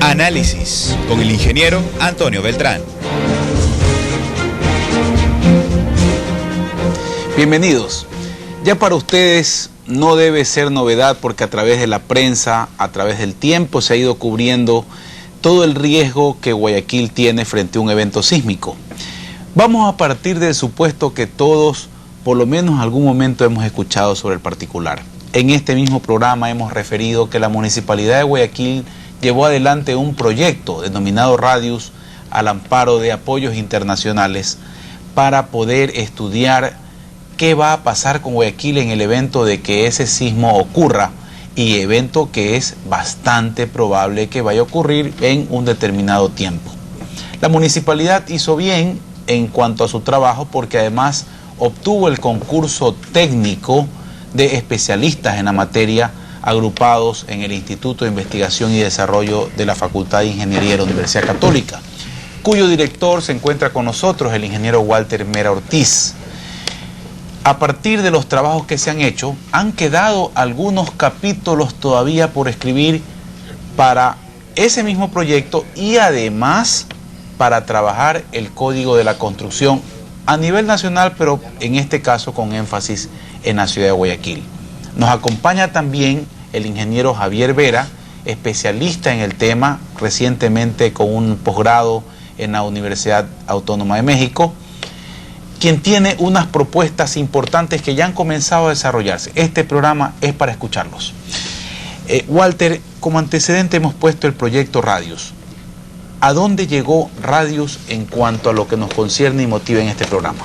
Análisis con el ingeniero Antonio Beltrán. Bienvenidos. Ya para ustedes no debe ser novedad porque a través de la prensa, a través del tiempo se ha ido cubriendo todo el riesgo que Guayaquil tiene frente a un evento sísmico. Vamos a partir del supuesto que todos, por lo menos en algún momento, hemos escuchado sobre el particular. En este mismo programa hemos referido que la Municipalidad de Guayaquil llevó adelante un proyecto denominado Radius al amparo de apoyos internacionales para poder estudiar qué va a pasar con Guayaquil en el evento de que ese sismo ocurra, y evento que es bastante probable que vaya a ocurrir en un determinado tiempo. La municipalidad hizo bien en cuanto a su trabajo porque además obtuvo el concurso técnico de especialistas en la materia agrupados en el Instituto de Investigación y Desarrollo de la Facultad de Ingeniería de la Universidad Católica, cuyo director se encuentra con nosotros, el ingeniero Walter Mera Ortiz. A partir de los trabajos que se han hecho, han quedado algunos capítulos todavía por escribir para ese mismo proyecto y además para trabajar el Código de la Construcción a nivel nacional, pero en este caso con énfasis en la ciudad de Guayaquil. Nos acompaña también el ingeniero Javier Vera, especialista en el tema, recientemente con un posgrado en la Universidad Autónoma de México, quien tiene unas propuestas importantes que ya han comenzado a desarrollarse. Este programa es para escucharlos. Walter, como antecedente hemos puesto el proyecto Radius. ¿A dónde llegó Radius en cuanto a lo que nos concierne y motiva en este programa?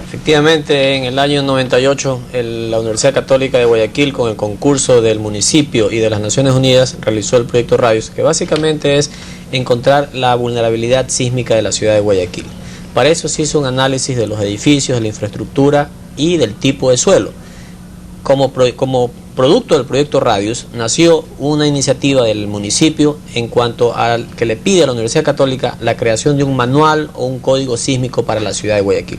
Efectivamente, en el año 98, la Universidad Católica de Guayaquil, con el concurso del municipio y de las Naciones Unidas, realizó el proyecto Radius, que básicamente es encontrar la vulnerabilidad sísmica de la ciudad de Guayaquil. Para eso se hizo un análisis de los edificios, de la infraestructura y del tipo de suelo. Como producto del proyecto Radius, nació una iniciativa del municipio en cuanto a que le pide a la Universidad Católica la creación de un manual o un código sísmico para la ciudad de Guayaquil.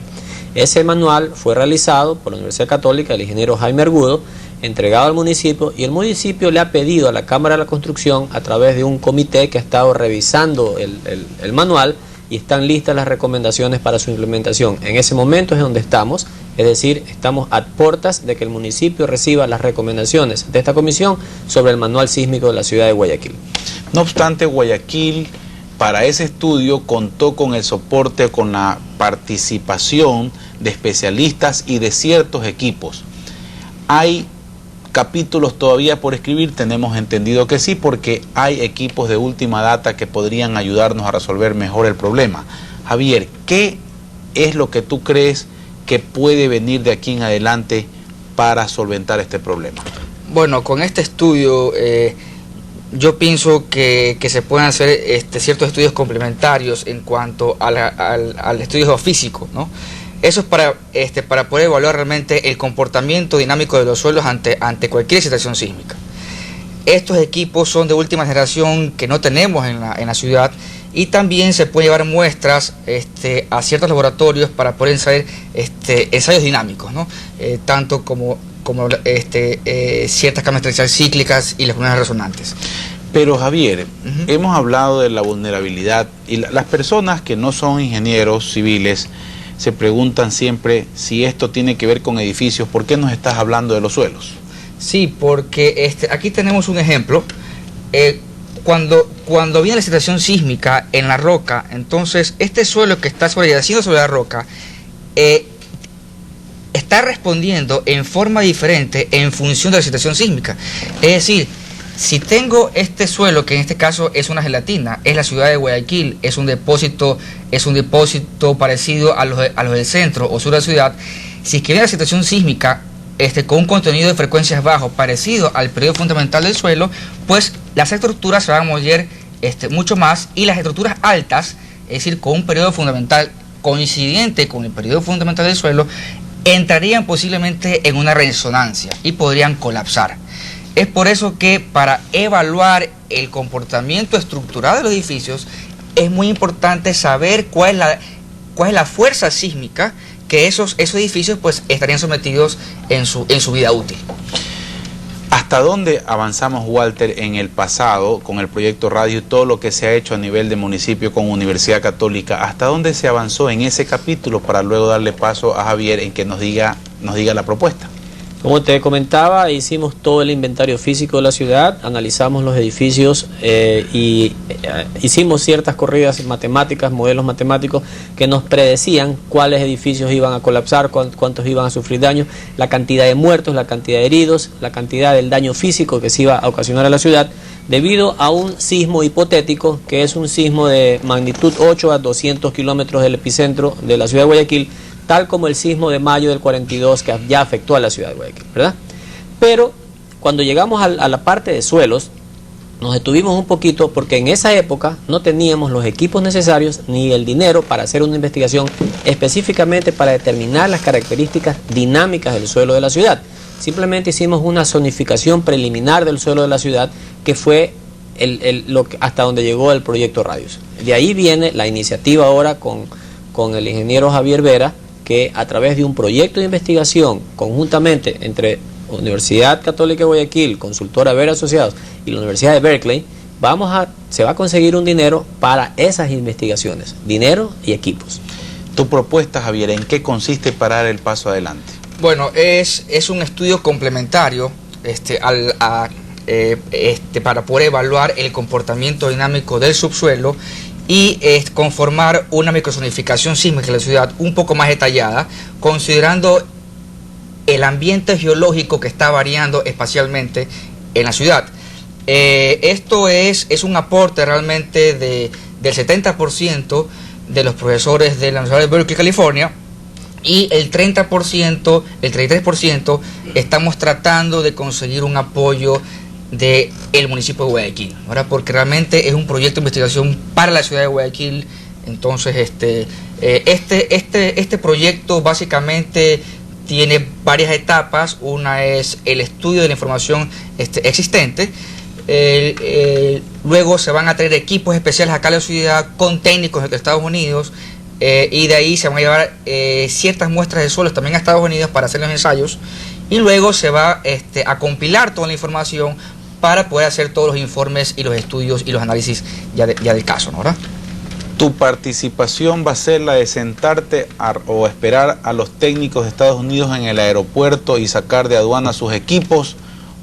Ese manual fue realizado por la Universidad Católica, el ingeniero Jaime Argudo, entregado al municipio, y el municipio le ha pedido a la Cámara de la Construcción, a través de un comité que ha estado revisando el manual, y están listas las recomendaciones para su implementación. En ese momento es donde estamos, es decir, estamos a puertas de que el municipio reciba las recomendaciones de esta comisión sobre el manual sísmico de la ciudad de Guayaquil. No obstante, Guayaquil para ese estudio contó con el soporte, con la participación de especialistas y de ciertos equipos. ¿Hay capítulos todavía por escribir? Tenemos entendido que sí, porque hay equipos de última data que podrían ayudarnos a resolver mejor el problema. Javier, ¿qué es lo que tú crees que puede venir de aquí en adelante para solventar este problema? Bueno, con este estudio yo pienso que se pueden hacer ciertos estudios complementarios en cuanto al estudio geofísico, ¿no? Eso es para poder evaluar realmente el comportamiento dinámico de los suelos ante cualquier situación sísmica. Estos equipos son de última generación que no tenemos en la ciudad, y también se pueden llevar muestras a ciertos laboratorios para poder ensayar ensayos dinámicos, ¿no? Tanto como ciertas cámaras cíclicas y las unidades resonantes. Pero Javier, hemos hablado de la vulnerabilidad, y las personas que no son ingenieros civiles se preguntan siempre si esto tiene que ver con edificios. ¿Por qué nos estás hablando de los suelos? Sí, porque aquí tenemos un ejemplo. Cuando viene la situación sísmica en la roca, entonces este suelo que está yaciendo sobre la roca está respondiendo en forma diferente en función de la situación sísmica. Es decir, si tengo este suelo, que en este caso es una gelatina, es la ciudad de Guayaquil, es un depósito parecido a los del centro o sur de la ciudad, si es que viene la situación sísmica con un contenido de frecuencias bajo parecido al periodo fundamental del suelo, pues las estructuras se van a mover mucho más, y las estructuras altas, es decir, con un periodo fundamental coincidente con el periodo fundamental del suelo, entrarían posiblemente en una resonancia y podrían colapsar. Es por eso que para evaluar el comportamiento estructural de los edificios es muy importante saber cuál es la fuerza sísmica que esos edificios pues estarían sometidos en su vida útil. ¿Hasta dónde avanzamos, Walter, en el pasado con el proyecto Radio y todo lo que se ha hecho a nivel de municipio con Universidad Católica? ¿Hasta dónde se avanzó en ese capítulo para luego darle paso a Javier en que nos diga la propuesta? Como te comentaba, hicimos todo el inventario físico de la ciudad, analizamos los edificios y hicimos ciertas corridas matemáticas, modelos matemáticos que nos predecían cuáles edificios iban a colapsar, cuántos iban a sufrir daño, la cantidad de muertos, la cantidad de heridos, la cantidad del daño físico que se iba a ocasionar a la ciudad debido a un sismo hipotético que es un sismo de magnitud 8 a 200 kilómetros del epicentro de la ciudad de Guayaquil, tal como el sismo de mayo del 42 que ya afectó a la ciudad de Guayaquil, ¿verdad? Pero cuando llegamos a la parte de suelos, nos detuvimos un poquito porque en esa época no teníamos los equipos necesarios ni el dinero para hacer una investigación específicamente para determinar las características dinámicas del suelo de la ciudad. Simplemente hicimos una zonificación preliminar del suelo de la ciudad que fue hasta donde llegó el proyecto Radius. De ahí viene la iniciativa ahora con el ingeniero Javier Vera, que a través de un proyecto de investigación conjuntamente entre Universidad Católica de Guayaquil, Consultora Vera Asociados y la Universidad de Berkeley, se va a conseguir un dinero para esas investigaciones, dinero y equipos. Tu propuesta, Javier, ¿en qué consiste para dar el paso adelante? Bueno, es un estudio complementario para poder evaluar el comportamiento dinámico del subsuelo y conformar una microzonificación sísmica de la ciudad un poco más detallada, considerando el ambiente geológico que está variando espacialmente en la ciudad. Esto es un aporte realmente del 70% de los profesores de la Universidad de Berkeley, California, y el 33% estamos tratando de conseguir un apoyo del municipio de Guayaquil, ¿verdad? Porque realmente es un proyecto de investigación para la ciudad de Guayaquil. Entonces este proyecto básicamente tiene varias etapas. Una es el estudio de la información existente. Luego se van a traer equipos especiales acá a la ciudad con técnicos de Estados Unidos, y de ahí se van a llevar ciertas muestras de suelos también a Estados Unidos para hacer los ensayos, y luego se va a compilar toda la información para poder hacer todos los informes y los estudios y los análisis ya del caso, ¿no? ¿Verdad? ¿Tu participación va a ser la de sentarte o esperar a los técnicos de Estados Unidos en el aeropuerto y sacar de aduana sus equipos?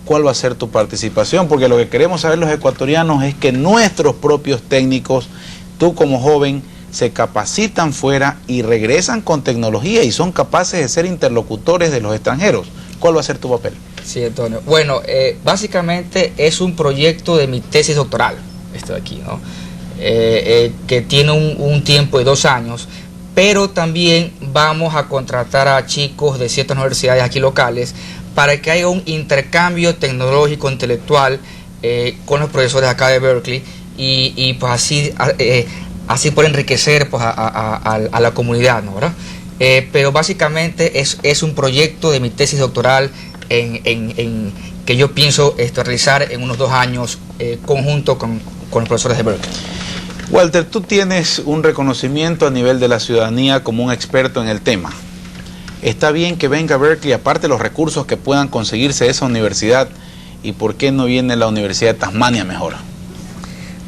¿Cuál va a ser tu participación? Porque lo que queremos saber los ecuatorianos es que nuestros propios técnicos, tú como joven, se capacitan fuera y regresan con tecnología y son capaces de ser interlocutores de los extranjeros. ¿Cuál va a ser tu papel? Sí, Antonio. Bueno, básicamente es un proyecto de mi tesis doctoral, esto de aquí, ¿no? Que tiene un tiempo de 2 años, pero también vamos a contratar a chicos de ciertas universidades aquí locales para que haya un intercambio tecnológico intelectual con los profesores acá de Berkeley y pues así por enriquecer pues, a la comunidad, ¿no? ¿Verdad? Pero básicamente es un proyecto de mi tesis doctoral que yo pienso realizar en unos 2 años conjunto con los profesores de Berkeley. Walter, tú tienes un reconocimiento a nivel de la ciudadanía como un experto en el tema. Está bien que venga Berkeley, aparte de los recursos que puedan conseguirse de esa universidad, ¿y por qué no viene la Universidad de Tasmania mejor?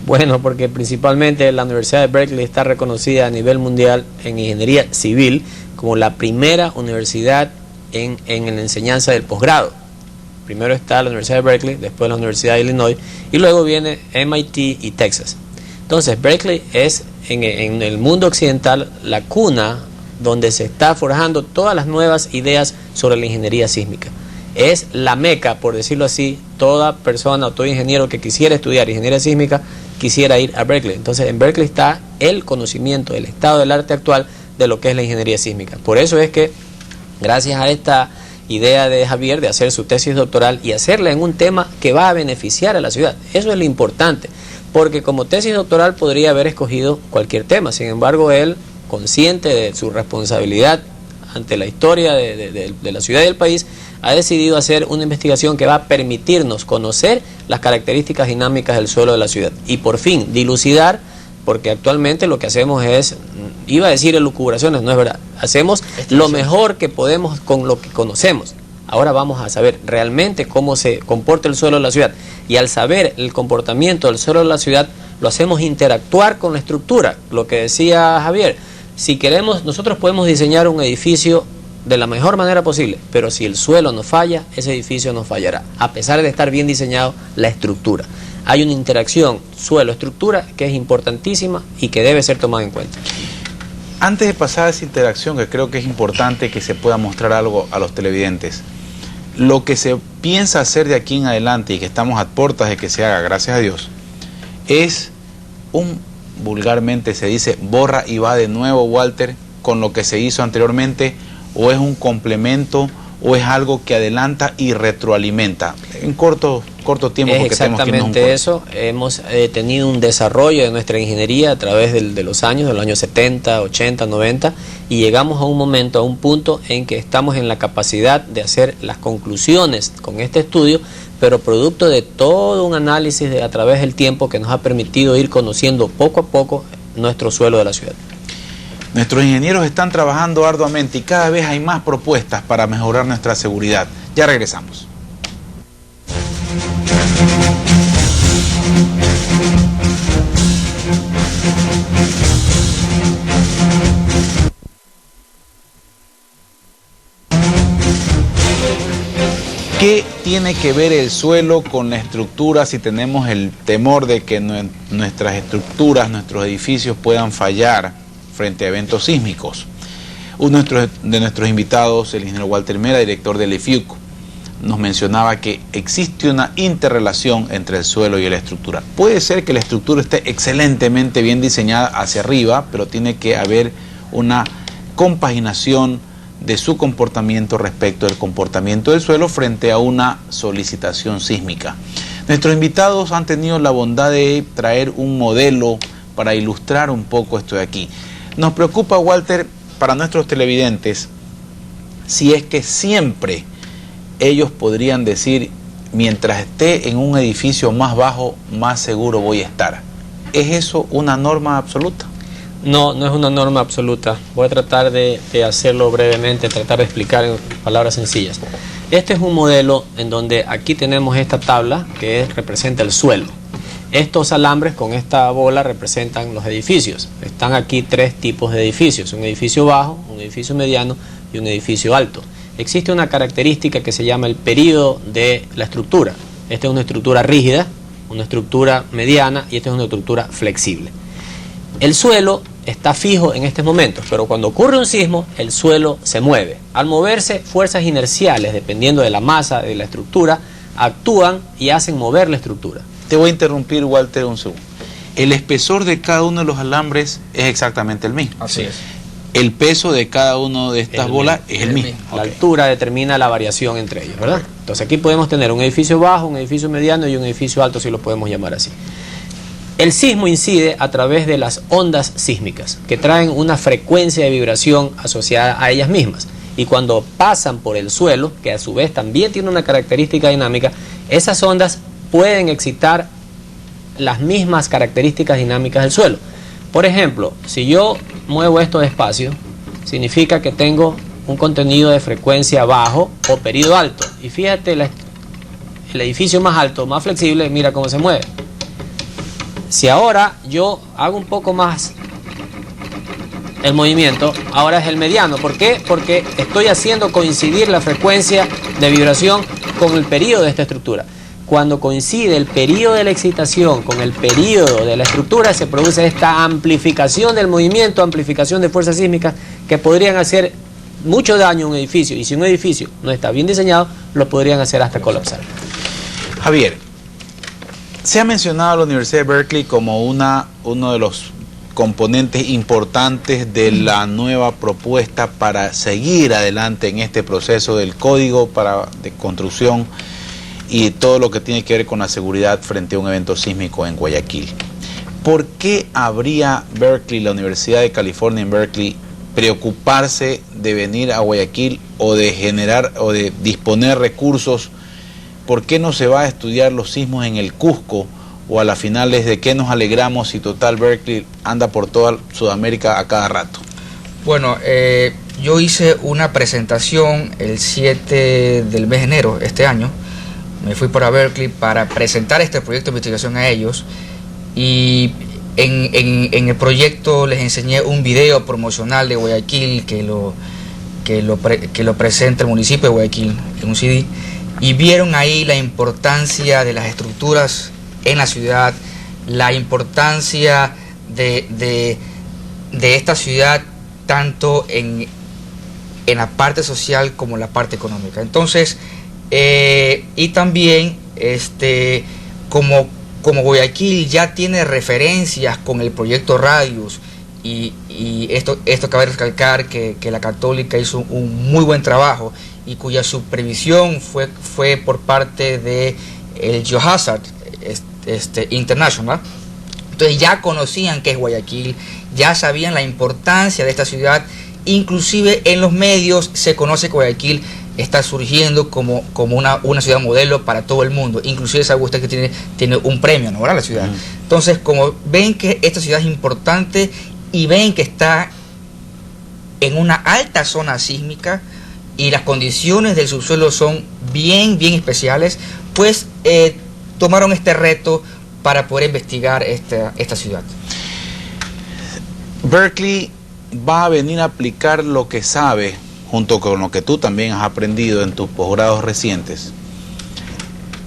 Bueno, porque principalmente la Universidad de Berkeley está reconocida a nivel mundial en ingeniería civil como la primera universidad en la enseñanza del posgrado. Primero está la Universidad de Berkeley, después la Universidad de Illinois y luego viene MIT y Texas. Entonces Berkeley es en el mundo occidental la cuna donde se está forjando todas las nuevas ideas sobre la ingeniería sísmica. Es la meca, por decirlo así. Toda persona o todo ingeniero que quisiera estudiar ingeniería sísmica quisiera ir a Berkeley. Entonces en Berkeley está el conocimiento, el estado del arte actual de lo que es la ingeniería sísmica. Por eso es que gracias a esta idea de Javier de hacer su tesis doctoral y hacerla en un tema que va a beneficiar a la ciudad, eso es lo importante, porque como tesis doctoral podría haber escogido cualquier tema. Sin embargo, él, consciente de su responsabilidad ante la historia de la ciudad y del país, ha decidido hacer una investigación que va a permitirnos conocer las características dinámicas del suelo de la ciudad y por fin dilucidar, porque actualmente lo que hacemos es, iba a decir elucubraciones, no es verdad, hacemos lo mejor que podemos con lo que conocemos, Ahora vamos a saber realmente cómo se comporta el suelo de la ciudad. Y al saber el comportamiento del suelo de la ciudad, lo hacemos interactuar con la estructura. Lo que decía Javier, si queremos, nosotros podemos diseñar un edificio de la mejor manera posible, pero si el suelo nos falla, ese edificio nos fallará, a pesar de estar bien diseñado la estructura. Hay una interacción suelo-estructura que es importantísima y que debe ser tomada en cuenta. Antes de pasar a esa interacción, que creo que es importante que se pueda mostrar algo a los televidentes, lo que se piensa hacer de aquí en adelante y que estamos a puertas de que se haga, gracias a Dios, es vulgarmente se dice, borra y va de nuevo, Walter, con lo que se hizo anteriormente, o es un complemento, o es algo que adelanta y retroalimenta. En corto tiempo, es porque exactamente eso. Hemos tenido un desarrollo de nuestra ingeniería a través de los años 70, 80, 90, y llegamos a un momento, a un punto en que estamos en la capacidad de hacer las conclusiones con este estudio, pero producto de todo un análisis a través del tiempo que nos ha permitido ir conociendo poco a poco nuestro suelo de la ciudad. Nuestros ingenieros están trabajando arduamente y cada vez hay más propuestas para mejorar nuestra seguridad. Ya regresamos. ¿Qué tiene que ver el suelo con la estructura si tenemos el temor de que nuestras estructuras, nuestros edificios puedan fallar frente a eventos sísmicos? Uno de nuestros invitados, el ingeniero Walter Mera, director del IFIUC, nos mencionaba que existe una interrelación entre el suelo y la estructura. Puede ser que la estructura esté excelentemente bien diseñada hacia arriba, pero tiene que haber una compaginación de su comportamiento respecto al comportamiento del suelo frente a una solicitación sísmica. Nuestros invitados han tenido la bondad de traer un modelo para ilustrar un poco esto de aquí. Nos preocupa, Walter, para nuestros televidentes, si es que siempre ellos podrían decir, mientras esté en un edificio más bajo, más seguro voy a estar. ¿Es eso una norma absoluta? No, no es una norma absoluta. Voy a tratar de hacerlo brevemente, tratar de explicar en palabras sencillas. Este es un modelo en donde aquí tenemos esta tabla que representa el suelo. Estos alambres con esta bola representan los edificios. Están aquí tres tipos de edificios: un edificio bajo, un edificio mediano y un edificio alto. Existe una característica que se llama el período de la estructura. Esta es una estructura rígida, una estructura mediana y esta es una estructura flexible. El suelo está fijo en estos momentos, pero cuando ocurre un sismo, el suelo se mueve. Al moverse, fuerzas inerciales, dependiendo de la masa de la estructura, actúan y hacen mover la estructura. Te voy a interrumpir, Walter, un segundo. El espesor de cada uno de los alambres es exactamente el mismo. Así es. El peso de cada uno de estas bolas es el mismo. La altura determina la variación entre ellos, ¿verdad? Entonces aquí podemos tener un edificio bajo, un edificio mediano y un edificio alto, si lo podemos llamar así. El sismo incide a través de las ondas sísmicas, que traen una frecuencia de vibración asociada a ellas mismas. Y cuando pasan por el suelo, que a su vez también tiene una característica dinámica, esas ondas pueden excitar las mismas características dinámicas del suelo. Por ejemplo, si yo muevo esto despacio, significa que tengo un contenido de frecuencia bajo o periodo alto. Y fíjate, el edificio más alto, más flexible, mira cómo se mueve. Si ahora yo hago un poco más el movimiento, ahora es el mediano. ¿Por qué? Porque estoy haciendo coincidir la frecuencia de vibración con el periodo de esta estructura. Cuando coincide el periodo de la excitación con el periodo de la estructura, se produce esta amplificación del movimiento, amplificación de fuerzas sísmicas que podrían hacer mucho daño a un edificio. Y si un edificio no está bien diseñado, lo podrían hacer hasta colapsar. Javier, se ha mencionado a la Universidad de Berkeley como uno de los componentes importantes de la nueva propuesta para seguir adelante en este proceso del código de construcción y todo lo que tiene que ver con la seguridad frente a un evento sísmico en Guayaquil. ¿Por qué habría Berkeley, la Universidad de California en Berkeley, preocuparse de venir a Guayaquil o de generar o de disponer recursos? ¿Por qué no se va a estudiar los sismos en el Cusco? O a las finales, ¿de qué nos alegramos si total Berkeley anda por toda Sudamérica a cada rato? Bueno, yo hice una presentación el 7 del mes de enero este año. Me fui para Berkeley para presentar este proyecto de investigación a ellos, y en el proyecto les enseñé un video promocional de Guayaquil que lo presenta el municipio de Guayaquil en un CD, y vieron ahí la importancia de las estructuras en la ciudad, la importancia de esta ciudad tanto en la parte social como en la parte económica. Entonces, y también como Guayaquil ya tiene referencias con el proyecto Radius, y esto cabe recalcar que la Católica hizo un muy buen trabajo y cuya supervisión fue por parte de el Geohazard International. Entonces ya conocían qué es Guayaquil, ya sabían la importancia de esta ciudad, inclusive en los medios se conoce que Guayaquil está surgiendo como una ciudad modelo para todo el mundo. Inclusive sabe usted que tiene un premio, ¿no? La ciudad. Entonces, como ven que esta ciudad es importante y ven que está en una alta zona sísmica y las condiciones del subsuelo son bien especiales, pues tomaron este reto para poder investigar esta ciudad. Berkeley va a venir a aplicar lo que sabe, junto con lo que tú también has aprendido en tus posgrados recientes,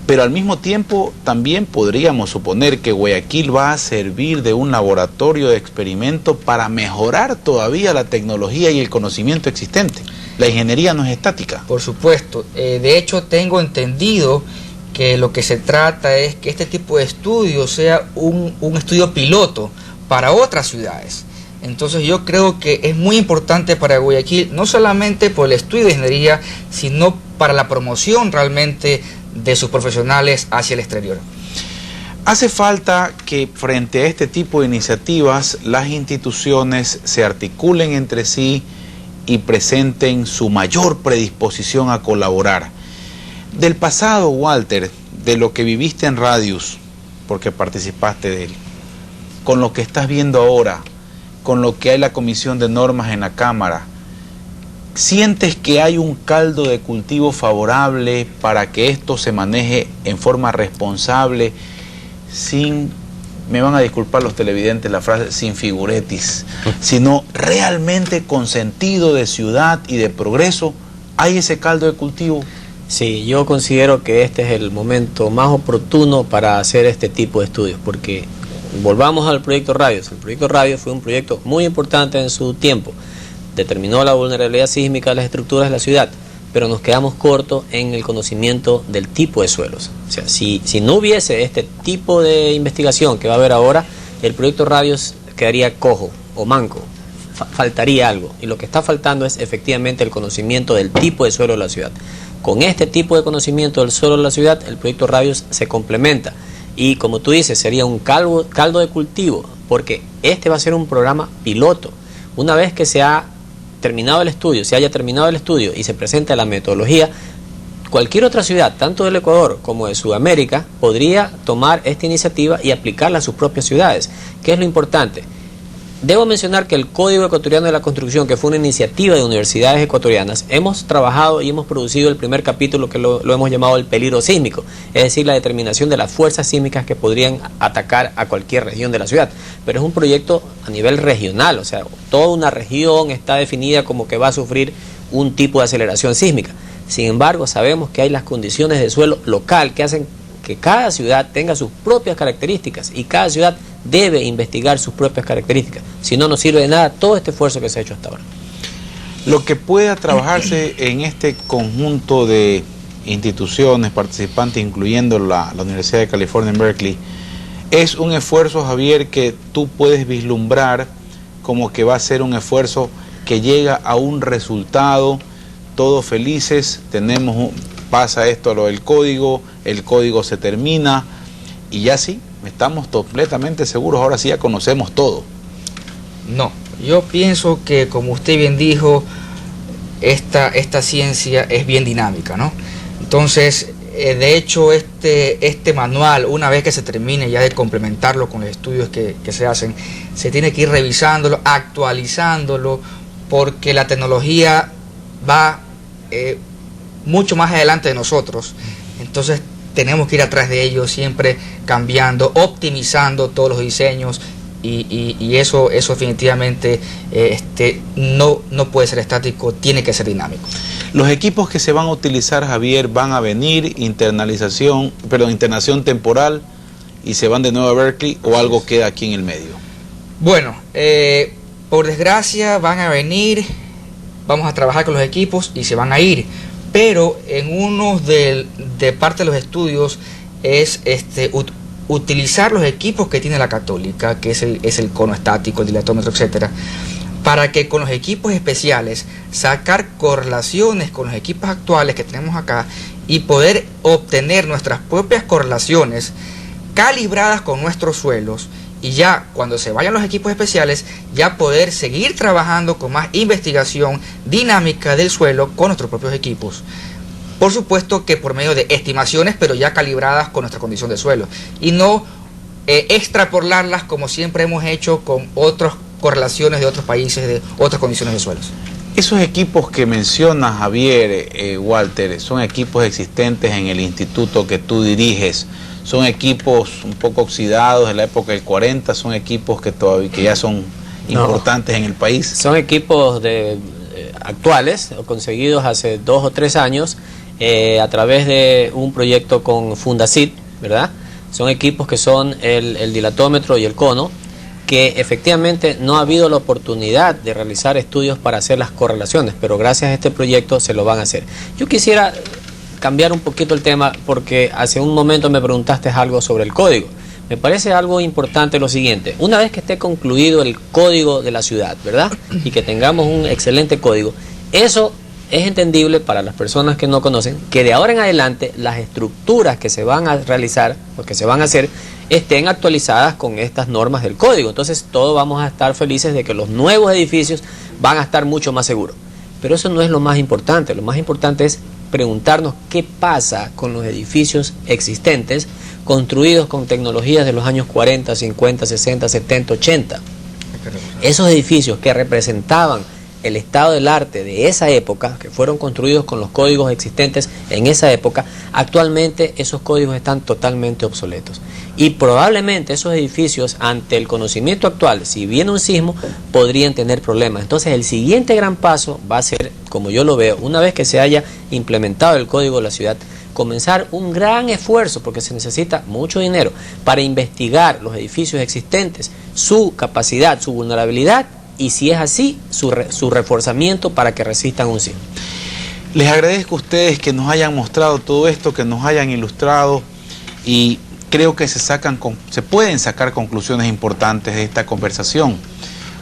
pero al mismo tiempo también podríamos suponer que Guayaquil va a servir de un laboratorio de experimento para mejorar todavía la tecnología y el conocimiento existente. La ingeniería no es estática. Por supuesto. De hecho, tengo entendido que lo que se trata es que este tipo de estudio sea un estudio piloto para otras ciudades. Entonces yo creo que es muy importante para Guayaquil, no solamente por el estudio de ingeniería, sino para la promoción realmente de sus profesionales hacia el exterior. Hace falta que frente a este tipo de iniciativas las instituciones se articulen entre sí y presenten su mayor predisposición a colaborar. Del pasado, Walter, de lo que viviste en Radius, porque participaste de él, con lo que estás viendo ahora, con lo que hay la Comisión de Normas en la Cámara, ¿sientes que hay un caldo de cultivo favorable para que esto se maneje en forma responsable, sin, me van a disculpar los televidentes la frase, sin figuretis, sino realmente con sentido de ciudad y de progreso? ¿Hay ese caldo de cultivo? Sí, yo considero que este es el momento más oportuno para hacer este tipo de estudios, porque volvamos al proyecto Radius. El proyecto Radius fue un proyecto muy importante en su tiempo. Determinó la vulnerabilidad sísmica de las estructuras de la ciudad, pero nos quedamos cortos en el conocimiento del tipo de suelos. O sea, si no hubiese este tipo de investigación que va a haber ahora, el proyecto Radius quedaría cojo o manco, faltaría algo. Y lo que está faltando es efectivamente el conocimiento del tipo de suelo de la ciudad. Con este tipo de conocimiento del suelo de la ciudad, el proyecto Radius se complementa. Y como tú dices, sería un caldo de cultivo, porque este va a ser un programa piloto. Una vez que se haya terminado el estudio y se presenta la metodología, cualquier otra ciudad, tanto del Ecuador como de Sudamérica, podría tomar esta iniciativa y aplicarla a sus propias ciudades. ¿Qué es lo importante? Debo mencionar que el Código Ecuatoriano de la Construcción, que fue una iniciativa de universidades ecuatorianas, hemos trabajado y hemos producido el primer capítulo que lo hemos llamado el peligro sísmico, es decir, la determinación de las fuerzas sísmicas que podrían atacar a cualquier región de la ciudad. Pero es un proyecto a nivel regional, o sea, toda una región está definida como que va a sufrir un tipo de aceleración sísmica. Sin embargo, sabemos que hay las condiciones de suelo local que hacen que cada ciudad tenga sus propias características, y cada ciudad debe investigar sus propias características. Si no, no sirve de nada todo este esfuerzo que se ha hecho hasta ahora. Lo que pueda trabajarse en este conjunto de instituciones participantes, incluyendo la Universidad de California en Berkeley, es un esfuerzo, Javier, que tú puedes vislumbrar como que va a ser un esfuerzo que llega a un resultado, todos felices, pasa esto a lo del código, el código se termina y ya sí, estamos completamente seguros, ahora sí ya conocemos todo. No, yo pienso que, como usted bien dijo, esta ciencia es bien dinámica, ¿no? Entonces, de hecho, este manual, una vez que se termine ya de complementarlo con los estudios que se hacen, se tiene que ir revisándolo, actualizándolo, porque la tecnología va mucho más adelante de nosotros. Entonces tenemos que ir atrás de ellos, siempre cambiando, optimizando todos los diseños, y eso definitivamente no puede ser estático, tiene que ser dinámico. Los equipos que se van a utilizar, Javier, van a venir internación temporal y se van de nuevo a Berkeley, o algo queda aquí en el medio. Bueno, por desgracia van a venir, vamos a trabajar con los equipos y se van a ir, pero en uno de parte de los estudios es utilizar los equipos que tiene la Católica, que es el cono estático, el dilatómetro, etcétera, para que con los equipos especiales sacar correlaciones con los equipos actuales que tenemos acá y poder obtener nuestras propias correlaciones calibradas con nuestros suelos, y ya cuando se vayan los equipos especiales ya poder seguir trabajando con más investigación dinámica del suelo con nuestros propios equipos. Por supuesto que por medio de estimaciones, pero ya calibradas con nuestra condición de suelo, y no extrapolarlas como siempre hemos hecho con otras correlaciones de otros países, de otras condiciones de suelos. Esos equipos que menciona Javier, Walter, son equipos existentes en el instituto que tú diriges. Son equipos un poco oxidados de la época del 40, son equipos que ya son importantes en el país. Son equipos actuales, conseguidos hace 2 o 3 años, a través de un proyecto con Fundacid, ¿verdad? Son equipos que son el dilatómetro y el cono, que efectivamente no ha habido la oportunidad de realizar estudios para hacer las correlaciones, pero gracias a este proyecto se lo van a hacer. Yo quisiera cambiar un poquito el tema, porque hace un momento me preguntaste algo sobre el código. Me parece algo importante lo siguiente: una vez que esté concluido el código de la ciudad, ¿verdad?, y que tengamos un excelente código, eso es entendible para las personas que no conocen, que de ahora en adelante las estructuras que se van a realizar o que se van a hacer estén actualizadas con estas normas del código. Entonces todos vamos a estar felices de que los nuevos edificios van a estar mucho más seguros. Pero eso no es lo más importante. Lo más importante es preguntarnos qué pasa con los edificios existentes construidos con tecnologías de los años 40, 50, 60, 70, 80. Esos edificios que representaban el estado del arte de esa época, que fueron construidos con los códigos existentes en esa época, actualmente esos códigos están totalmente obsoletos. Y probablemente esos edificios, ante el conocimiento actual, si viene un sismo, podrían tener problemas. Entonces el siguiente gran paso va a ser, como yo lo veo, una vez que se haya implementado el código de la ciudad, comenzar un gran esfuerzo, porque se necesita mucho dinero, para investigar los edificios existentes, su capacidad, su vulnerabilidad, y si es así, su reforzamiento para que resistan un sismo. Les agradezco a ustedes que nos hayan mostrado todo esto, que nos hayan ilustrado, y creo que se pueden sacar conclusiones importantes de esta conversación.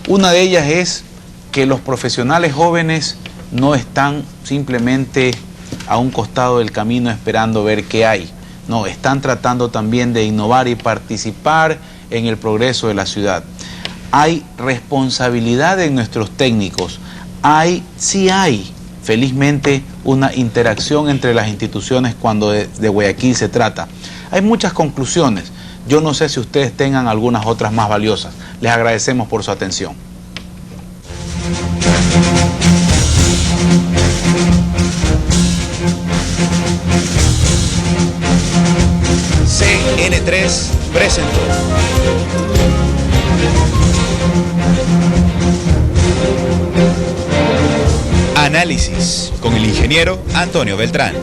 Una de ellas es que los profesionales jóvenes no están simplemente a un costado del camino esperando ver qué hay. No, están tratando también de innovar y participar en el progreso de la ciudad. Hay responsabilidad en nuestros técnicos, sí hay, felizmente, una interacción entre las instituciones cuando de Guayaquil se trata. Hay muchas conclusiones, yo no sé si ustedes tengan algunas otras más valiosas. Les agradecemos por su atención. CN3 presentó Análisis con el ingeniero Antonio Beltrán.